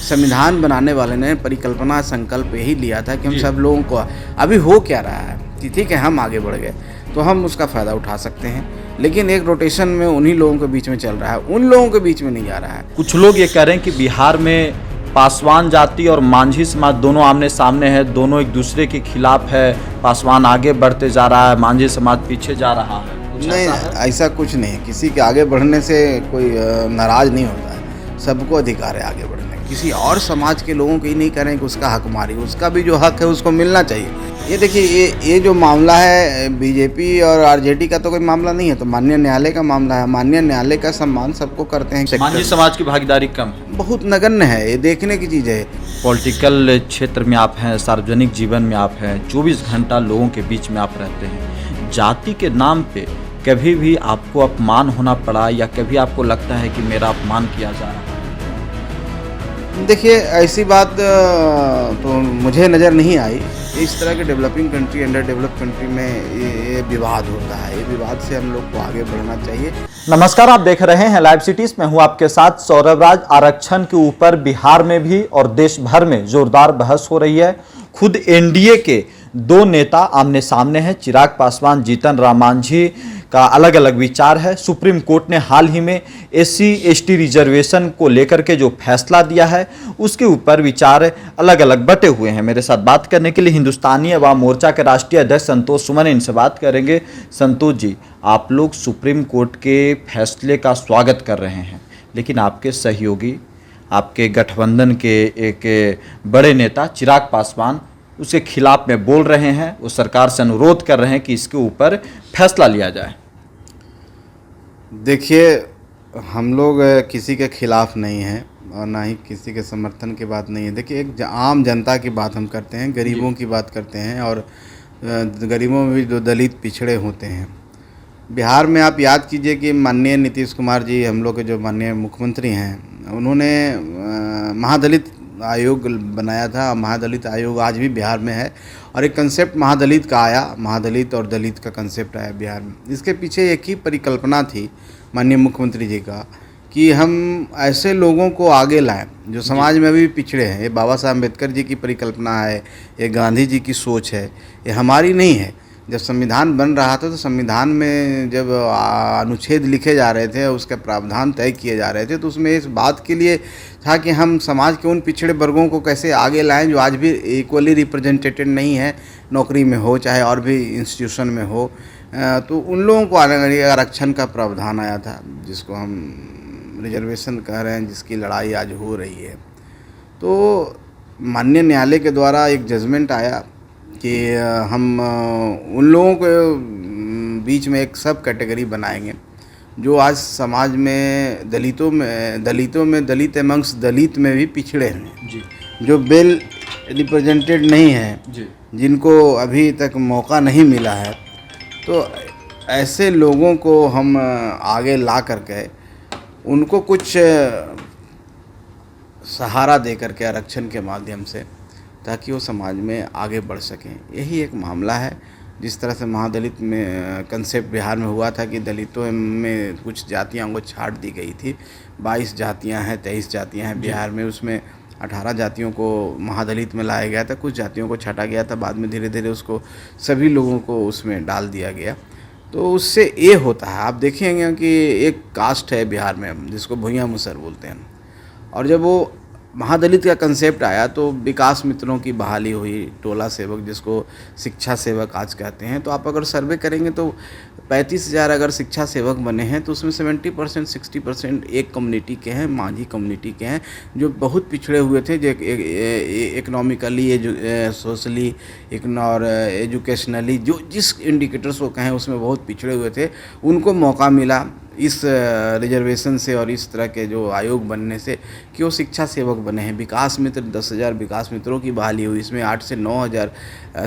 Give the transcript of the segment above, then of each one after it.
संविधान बनाने वाले ने परिकल्पना संकल्प यही लिया था कि हम सब लोगों को, अभी हो क्या रहा है कि ठीक है हम आगे बढ़ गए तो हम उसका फ़ायदा उठा सकते हैं, लेकिन एक रोटेशन में उन्हीं लोगों के बीच में चल रहा है, उन लोगों के बीच में नहीं आ रहा है। कुछ लोग ये कह रहे हैं कि बिहार में पासवान जाति और मांझी समाज दोनों आमने सामने है, दोनों एक दूसरे के खिलाफ है। पासवान आगे बढ़ते जा रहा है, मांझी समाज पीछे जा रहा है। नहीं, ऐसा कुछ नहीं है। किसी के आगे बढ़ने से कोई नाराज़ नहीं होता है, सबको अधिकार है आगे बढ़ने। किसी और समाज के लोगों को ही नहीं करें कि उसका हक मारी, उसका भी जो हक है उसको मिलना चाहिए। ये देखिए, ये जो मामला है बीजेपी और आरजेडी का तो कोई मामला नहीं है, तो माननीय न्यायालय का मामला है। माननीय न्यायालय का सम्मान सबको करते हैं। मांझी समाज की भागीदारी कम, बहुत नगण्य है, ये देखने की चीज़ है। पॉलिटिकल क्षेत्र में आप हैं, सार्वजनिक जीवन में आप हैं, 24 घंटा लोगों के बीच में आप रहते हैं। जाति के नाम पे कभी भी आपको अपमान होना पड़ा या कभी आपको लगता है कि मेरा अपमान किया जा रहा है? देखिए, ऐसी बात तो मुझे नज़र नहीं आई। इस तरह के developing country, under develop country में ये विवाद होता है। ये विवाद से हम लोग को आगे बढ़ना चाहिए। नमस्कार, आप देख रहे हैं लाइव सिटीज। मैं हूं आपके साथ सौरभ राज। आरक्षण के ऊपर बिहार में भी और देश भर में जोरदार बहस हो रही है। खुद एनडीए के दो नेता आमने सामने हैं। चिराग पासवान, जीतन राम मांझी का अलग अलग विचार है। सुप्रीम कोर्ट ने हाल ही में SC/ST रिजर्वेशन को लेकर के जो फैसला दिया है उसके ऊपर विचार अलग अलग बटे हुए हैं। मेरे साथ बात करने के लिए हिंदुस्तानी अवाम मोर्चा के राष्ट्रीय अध्यक्ष संतोष सुमन, इनसे बात करेंगे। संतोष जी, आप लोग सुप्रीम कोर्ट के फैसले का स्वागत कर रहे हैं, लेकिन आपके सहयोगी, आपके गठबंधन के एक बड़े नेता चिराग पासवान उसके खिलाफ में बोल रहे हैं। वो सरकार से अनुरोध कर रहे हैं कि इसके ऊपर फैसला लिया जाए। देखिए, हम लोग किसी के खिलाफ नहीं हैं और ना ही किसी के समर्थन की बात नहीं है। देखिए, एक आम जनता की बात हम करते हैं, गरीबों की बात करते हैं, और गरीबों में भी जो दलित पिछड़े होते हैं। बिहार में आप याद कीजिए कि माननीय नीतीश कुमार जी, हम लोग के जो माननीय मुख्यमंत्री हैं, उन्होंने महादलित आयोग बनाया था। महादलित आयोग आज भी बिहार में है और एक कंसेप्ट महादलित का आया, महादलित और दलित का कंसेप्ट आया बिहार में। इसके पीछे एक ही परिकल्पना थी माननीय मुख्यमंत्री जी का कि हम ऐसे लोगों को आगे लाएं जो समाज में अभी पिछड़े हैं। ये बाबा साहब अम्बेडकर जी की परिकल्पना है, ये गांधी जी की सोच है, ये हमारी नहीं है। जब संविधान बन रहा था तो संविधान में जब अनुच्छेद लिखे जा रहे थे, उसके प्रावधान तय किए जा रहे थे, तो उसमें इस बात के लिए था कि हम समाज के उन पिछड़े वर्गों को कैसे आगे लाएं जो आज भी इक्वली रिप्रेजेंटेटेड नहीं है, नौकरी में हो चाहे और भी इंस्टीट्यूशन में हो। तो उन लोगों को आरक्षण का प्रावधान आया था, जिसको हम रिजर्वेशन कह रहे हैं, जिसकी लड़ाई आज हो रही है। तो माननीय न्यायालय के द्वारा एक जजमेंट आया कि हम उन लोगों के बीच में एक सब कैटेगरी बनाएंगे जो आज समाज में दलित एमंग्स दलित में भी पिछड़े हैं जी, जो वेल रिप्रेजेंटेड नहीं हैं जी, जिनको अभी तक मौका नहीं मिला है। तो ऐसे लोगों को हम आगे ला करके उनको कुछ सहारा दे करके आरक्षण के माध्यम से, ताकि वो समाज में आगे बढ़ सकें। यही एक मामला है। जिस तरह से महादलित में कंसेप्ट बिहार में हुआ था कि दलितों में कुछ जातियां को छाट दी गई थी। 22 जातियां हैं, 23 जातियां हैं बिहार में, उसमें 18 जातियों को महादलित में लाया गया था, कुछ जातियों को छाटा गया था। बाद में धीरे धीरे उसको सभी लोगों को उसमें डाल दिया गया। तो उससे ये होता है, आप देखेंगे कि एक कास्ट है बिहार में जिसको भुइयाँ मुसर बोलते हैं, और जब वो महादलित का कंसेप्ट आया तो विकास मित्रों की बहाली हुई, टोला सेवक जिसको शिक्षा सेवक आज कहते हैं। तो आप अगर सर्वे करेंगे तो 35,000 अगर शिक्षा सेवक बने हैं तो उसमें 70% 60% एक कम्युनिटी के हैं, मांझी कम्युनिटी के हैं, जो बहुत पिछड़े हुए थे, जो इकोनॉमिकली, सोशली और एजुकेशनली, जो जिस इंडिकेटर्स को कहें उसमें बहुत पिछड़े हुए थे। उनको मौका मिला इस रिजर्वेशन से और इस तरह के जो आयोग बनने से कि वो शिक्षा सेवक बने हैं। विकास मित्र 10,000 विकास मित्रों की बहाली हुई, इसमें 8 से 9,000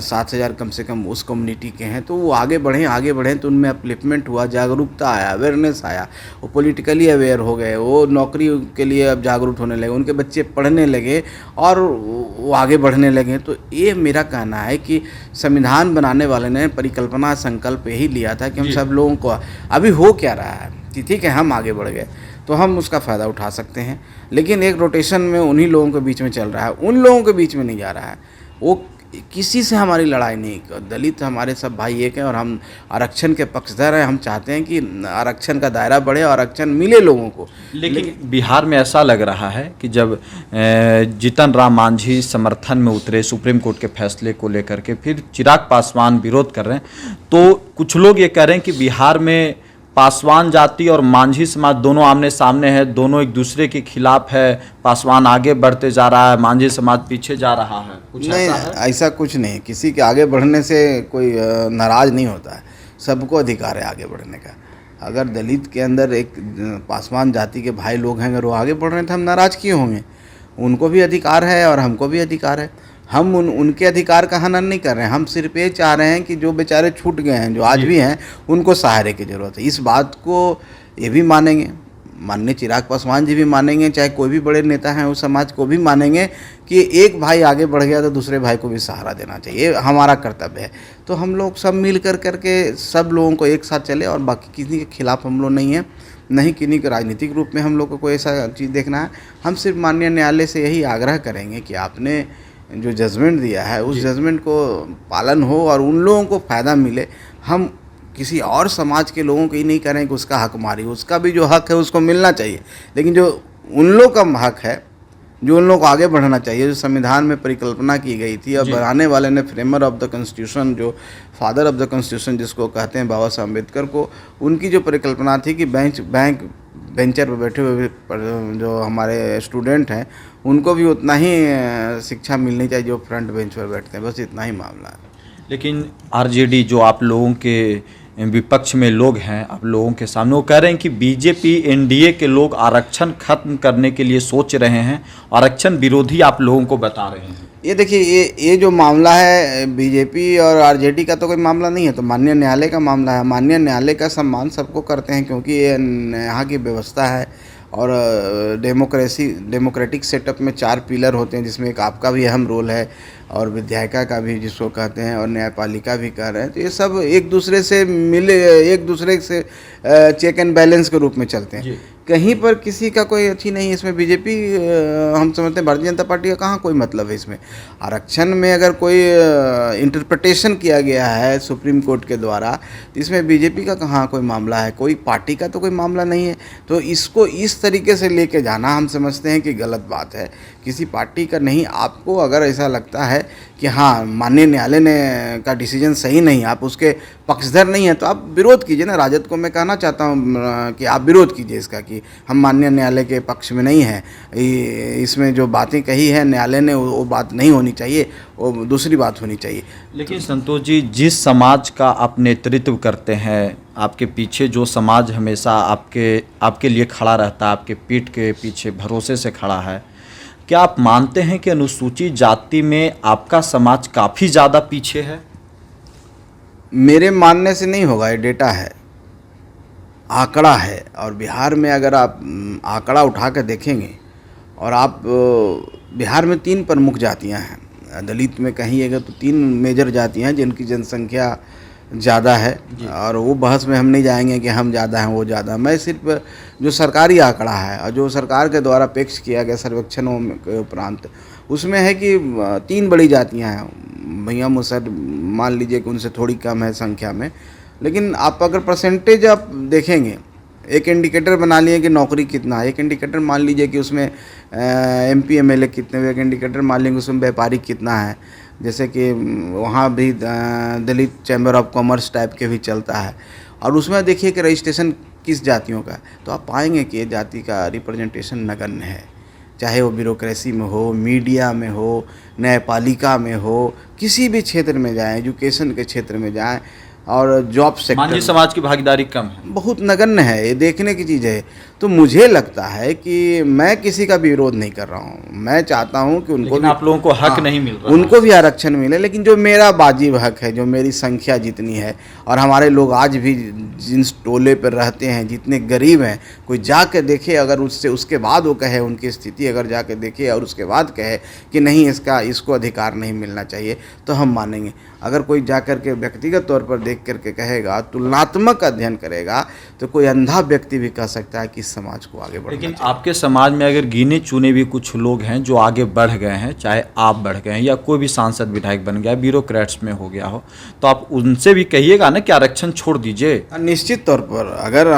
7,000 कम से कम उस कम्युनिटी के हैं। तो वो आगे बढ़ें तो उनमें अपलिफ्टमेंट हुआ, जागरूकता आया, अवेयरनेस आया, वो पॉलिटिकली अवेयर हो गए, वो नौकरी के लिए अब जागरूक होने लगे, उनके बच्चे पढ़ने लगे और वो आगे बढ़ने लगे। तो ये मेरा कहना है कि संविधान बनाने वाले ने परिकल्पना संकल्प यही लिया था कि हम सब लोगों को, अभी हो क्या रहा है कि ठीक है हम आगे बढ़ गए तो हम उसका फ़ायदा उठा सकते हैं। लेकिन एक रोटेशन में उन्हीं लोगों के बीच में चल रहा है, उन लोगों के बीच में नहीं जा रहा है। वो किसी से हमारी लड़ाई नहीं, दलित हमारे सब भाई एक हैं और हम आरक्षण के पक्षधर हैं। हम चाहते हैं कि आरक्षण का दायरा बढ़े और आरक्षण मिले लोगों को। लेकिन बिहार में ऐसा लग रहा है कि जब जीतन राम मांझी समर्थन में उतरे सुप्रीम कोर्ट के फैसले को लेकर के, फिर चिराग पासवान विरोध कर रहे हैं, तो कुछ लोग ये कह रहे हैं कि बिहार में पासवान जाति और मांझी समाज दोनों आमने सामने है, दोनों एक दूसरे के खिलाफ है। पासवान आगे बढ़ते जा रहा है, मांझी समाज पीछे जा रहा है। कुछ नहीं, ऐसा है? ऐसा कुछ नहीं। किसी के आगे बढ़ने से कोई नाराज़ नहीं होता है, सबको अधिकार है आगे बढ़ने का। अगर दलित के अंदर एक पासवान जाति के भाई लोग हैं, अगर वो आगे बढ़ रहे हैं तो हम नाराज़ क्यों होंगे? उनको भी अधिकार है और हमको भी अधिकार है। हम उनके अधिकार का हनन नहीं कर रहे हैं। हम सिर्फ ये चाह रहे हैं कि जो बेचारे छूट गए हैं, जो आज भी हैं, उनको सहारे की ज़रूरत है। इस बात को ये भी मानेंगे, माननीय चिराग पासवान जी भी मानेंगे, चाहे कोई भी बड़े नेता हैं उस समाज को भी मानेंगे कि एक भाई आगे बढ़ गया तो दूसरे भाई को भी सहारा देना चाहिए, ये हमारा कर्तव्य है। तो हम लोग सब मिल करके सब लोगों को एक साथ चले और बाकी किसी के खिलाफ हम लोग नहीं हैं, नहीं किन्हीं के राजनीतिक रूप में हम लोग को कोई ऐसा चीज़ देखना है। हम सिर्फ माननीय न्यायालय से यही आग्रह करेंगे कि आपने जो जजमेंट दिया है उस जजमेंट को पालन हो और उन लोगों को फ़ायदा मिले। हम किसी और समाज के लोगों को ही नहीं करें कि उसका हक मारी, उसका भी जो हक है उसको मिलना चाहिए। लेकिन जो उन लोग का हक है, जो उन लोगों को आगे बढ़ना चाहिए, जो संविधान में परिकल्पना की गई थी और बनाने वाले ने, फ्रेमर ऑफ द कॉन्स्टिट्यूशन, जो फादर ऑफ द कॉन्स्टिट्यूशन जिसको कहते हैं बाबा साहब अम्बेडकर को, उनकी जो परिकल्पना थी कि बेंचर पर बैठे हुए जो हमारे स्टूडेंट हैं उनको भी उतना ही शिक्षा मिलनी चाहिए जो फ्रंट बेंच पर बैठते हैं। बस इतना ही मामला है। लेकिन आरजेडी जो आप लोगों के विपक्ष में लोग हैं, आप लोगों के सामने, वो कह रहे हैं कि बीजेपी एनडीए के लोग आरक्षण खत्म करने के लिए सोच रहे हैं, आरक्षण विरोधी आप लोगों को बता रहे हैं। ये देखिए, ये जो मामला है बीजेपी और आरजेडी का तो कोई मामला नहीं है, तो माननीय न्यायालय का मामला है। माननीय न्यायालय का सम्मान सबको करते हैं क्योंकि ये यहाँ की व्यवस्था है और डेमोक्रेटिक सेटअप में 4 पिलर होते हैं जिसमें एक आपका भी अहम रोल है और विधायिका का भी जिसको कहते हैं और न्यायपालिका भी कह रहे हैं। तो ये सब एक दूसरे से मिले, एक दूसरे से चेक एंड बैलेंस के रूप में चलते हैं। कहीं पर किसी का कोई अच्छी नहीं है इसमें। बीजेपी, हम समझते हैं भारतीय जनता पार्टी का कहाँ कोई मतलब है इसमें। आरक्षण में अगर कोई इंटरप्रिटेशन किया गया है सुप्रीम कोर्ट के द्वारा तो इसमें बीजेपी का कहाँ कोई मामला है, कोई पार्टी का तो कोई मामला नहीं है। तो इसको इस तरीके से लेके जाना हम समझते हैं कि गलत बात है, किसी पार्टी का नहीं। आपको अगर ऐसा लगता है कि हाँ माननीय न्यायालय ने का डिसीजन सही नहीं, आप उसके पक्षधर नहीं है, तो आप विरोध कीजिए ना। राजद को मैं कहना चाहता हूँ कि आप विरोध कीजिए इसका कि हम माननीय न्यायालय के पक्ष में नहीं हैं, इसमें जो बातें कही है न्यायालय ने वो बात नहीं होनी चाहिए, वो दूसरी बात होनी चाहिए। लेकिन संतोष जी, जिस समाज का आप नेतृत्व करते हैं, आपके पीछे जो समाज हमेशा आपके लिए खड़ा रहता है, आपके पीठ के पीछे भरोसे से खड़ा है, क्या आप मानते हैं कि अनुसूचित जाति में आपका समाज काफ़ी ज़्यादा पीछे है? मेरे मानने से नहीं होगा, ये डेटा है, आंकड़ा है। और बिहार में अगर आप आंकड़ा उठा कर देखेंगे और आप बिहार में 3 प्रमुख जातियां हैं। दलित में कहिएगा तो 3 मेजर जातियां हैं जिनकी जनसंख्या ज़्यादा है और वो बहस में हम नहीं जाएंगे कि हम ज़्यादा हैं वो ज़्यादा। मैं सिर्फ जो सरकारी आंकड़ा है और जो सरकार के द्वारा पेश किया गया सर्वेक्षणों के उपरांत, उसमें है कि 3 बड़ी जातियां हैं। भैया मुसहर मान लीजिए कि उनसे थोड़ी कम है संख्या में, लेकिन आप अगर परसेंटेज आप देखेंगे, एक इंडिकेटर बना लिए कि नौकरी कितना है, एक इंडिकेटर मान लीजिए कि उसमें MP MLA कितने हुए, एक इंडिकेटर मान लेंगे उसमें व्यापारी कितना है। जैसे कि वहाँ भी दलित चैम्बर ऑफ कॉमर्स टाइप के भी चलता है और उसमें देखिए कि रजिस्ट्रेशन किस जातियों का, तो आप पाएंगे कि ये जाति का रिप्रेजेंटेशन नगण्य है। चाहे वो ब्यूरोक्रेसी में हो, मीडिया में हो, न्यायपालिका में हो, किसी भी क्षेत्र में जाएं, एजुकेशन के क्षेत्र में जाएं और जॉब सेक्टर, मांझी समाज की भागीदारी कम है, बहुत नगण्य है। ये देखने की चीज़ है। तो मुझे लगता है कि मैं किसी का भी विरोध नहीं कर रहा हूँ, मैं चाहता हूँ कि उनको भी, आप लोगों को हक नहीं मिल रहा, उनको भी आरक्षण मिले। लेकिन जो मेरा वाजिब हक है, जो मेरी संख्या जितनी है, और हमारे लोग आज भी जिन टोले पर रहते हैं, जितने गरीब हैं, कोई जाके देखे अगर उसके बाद वो कहे, उनकी स्थिति अगर जाके देखे और उसके बाद कहे कि नहीं इसको अधिकार नहीं मिलना चाहिए, तो हम मानेंगे। अगर कोई जाकर के व्यक्तिगत तौर पर देखे देख करके कहेगा, तुलनात्मक अध्ययन करेगा, तो कोई अंधा व्यक्ति भी कह सकता है कि इस समाज को आगे बढ़ना लेकिन चाहिए। आपके समाज में अगर गिने चुने भी कुछ लोग हैं जो आगे बढ़ गए हैं, चाहे आप बढ़ गए हैं या कोई भी सांसद विधायक बन गया, ब्यूरोक्रेट्स में हो गया हो, तो आप उनसे भी कहिएगा ना कि आरक्षण छोड़ दीजिए। निश्चित तौर पर अगर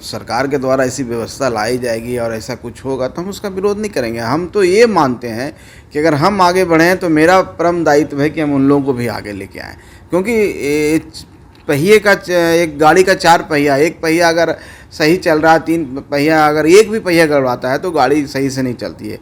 सरकार के द्वारा ऐसी व्यवस्था लाई जाएगी और ऐसा कुछ होगा तो हम उसका विरोध नहीं करेंगे। हम तो ये मानते हैं कि अगर हम आगे बढ़ें तो मेरा परम दायित्व है कि हम उन लोगों को भी आगे लेके आएँ, क्योंकि पहिए का एक गाड़ी का 4 पहिया, एक पहिया अगर सही चल रहा है, 3 पहिया अगर एक भी पहिया गड़बड़ाता है तो गाड़ी सही से नहीं चलती है।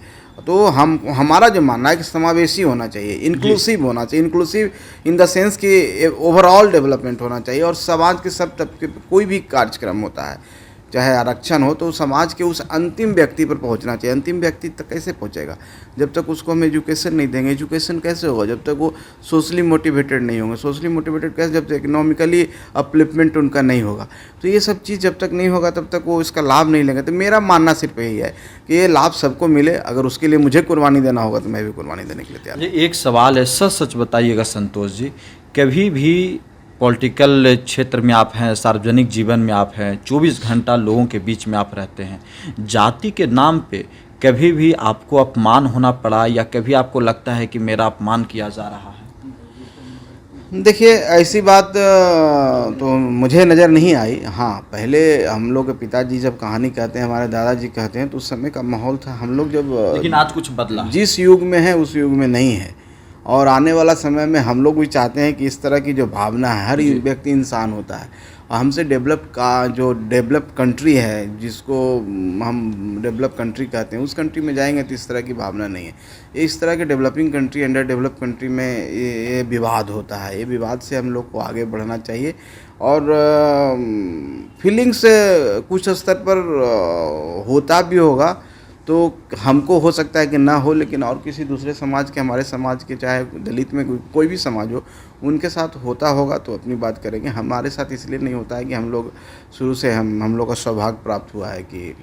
तो हमारा जो मानना है कि समावेशी होना चाहिए, इंक्लूसिव होना चाहिए, इंक्लूसिव इन द सेंस कि ओवरऑल डेवलपमेंट होना चाहिए, और समाज के सब तबके कोई भी कार्यक्रम होता है, चाहे आरक्षण हो, तो समाज के उस अंतिम व्यक्ति पर पहुंचना चाहिए। अंतिम व्यक्ति तक कैसे पहुंचेगा? जब तक उसको हम एजुकेशन नहीं देंगे। एजुकेशन कैसे होगा? जब तक वो सोशली मोटिवेटेड नहीं होंगे। सोशली मोटिवेटेड कैसे? जब तक इकोनॉमिकली अपलिफ्टमेंट उनका नहीं होगा। तो ये सब चीज़ जब तक नहीं होगा तब तक वो इसका लाभ नहीं लेंगे। तो मेरा मानना सिर्फ यही है कि ये लाभ सबको मिले। अगर उसके लिए मुझे कुर्बानी देना होगा तो मैं भी कुर्बानी देने के लिए तैयार हूँ। ये एक सवाल है, सच सच बताइएगा संतोष जी, कभी भी पॉलिटिकल क्षेत्र में आप हैं, सार्वजनिक जीवन में आप हैं, 24 घंटा लोगों के बीच में आप रहते हैं, जाति के नाम पे कभी भी आपको अपमान होना पड़ा या कभी आपको लगता है कि मेरा अपमान किया जा रहा है? देखिए, ऐसी बात तो मुझे नज़र नहीं आई। हाँ, पहले हम लोग के पिताजी जब कहानी कहते हैं, हमारे दादाजी कहते हैं, तो उस समय का माहौल था। हम लोग जब लेकिन आज कुछ बदला है। जिस युग में है उस युग में नहीं है, और आने वाला समय में हम लोग भी चाहते हैं कि इस तरह की जो भावना है, हर व्यक्ति इंसान होता है, और हमसे डेवलप कंट्री है, जिसको हम डेवलप कंट्री कहते हैं, उस कंट्री में जाएंगे तो इस तरह की भावना नहीं है। इस तरह के developing country, under develop country में ये विवाद होता है। ये विवाद से हम लोग को आगे बढ़ना चाहिए, और फीलिंग्स कुछ स्तर पर होता भी होगा, तो हमको हो सकता है कि ना हो, लेकिन और किसी दूसरे समाज के, हमारे समाज के, चाहे दलित में कोई भी समाज हो, उनके साथ होता होगा तो अपनी बात करेंगे। हमारे साथ इसलिए नहीं होता है कि हम लोग शुरू से हम लोग का सौभाग्य प्राप्त हुआ है कि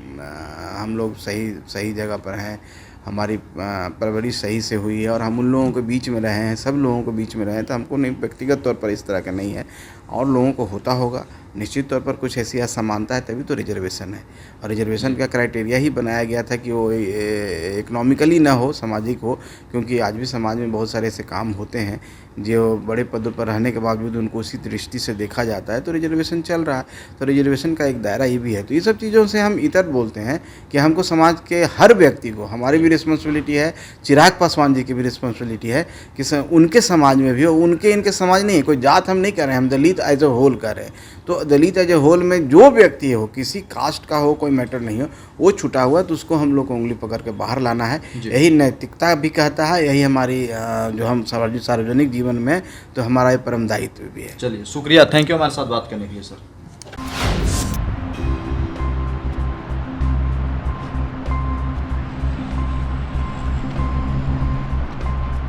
हम लोग सही जगह पर हैं, हमारी परवरिश सही से हुई है, और हम उन लोगों के बीच में रहे हैं, सब लोगों के बीच में रहे हैं। तो हमको नहीं, व्यक्तिगत तौर पर इस तरह का नहीं है, और लोगों को होता होगा। निश्चित तौर पर कुछ ऐसी असमानता है, तभी तो रिजर्वेशन है, और रिजर्वेशन का क्राइटेरिया ही बनाया गया था कि वो इकोनॉमिकली ना हो, सामाजिक हो, क्योंकि आज भी समाज में बहुत सारे ऐसे काम होते हैं जो बड़े पदों पर रहने के बावजूद उनको उसी दृष्टि से देखा जाता है। तो रिजर्वेशन चल रहा है, तो रिजर्वेशन का एक दायरा ये भी है। तो ये सब चीज़ों से हम इतर बोलते हैं कि हमको समाज के हर व्यक्ति को, हमारी भी रिस्पॉन्सिबिलिटी है, चिराग पासवान जी की भी रिस्पॉन्सिबिलिटी है कि उनके समाज में भी हो, उनके इनके समाज नहीं है। कोई जात हम नहीं कर रहे हैं, हम दलित एज ए होल कर रहे हैं। तो दलित एज ए होल में जो व्यक्ति हो, किसी कास्ट का हो, कोई मैटर नहीं हो, वो छुटा हुआ, तो उसको हम लोग को उंगली पकड़ के बाहर लाना है। यही नैतिकता भी कहता है, यही हमारी जो हम सार्वजनिक जीवन में, तो हमारा ये परम दायित्व भी है। चलिए, शुक्रिया, थैंक यू हमारे साथ बात करने के लिए सर।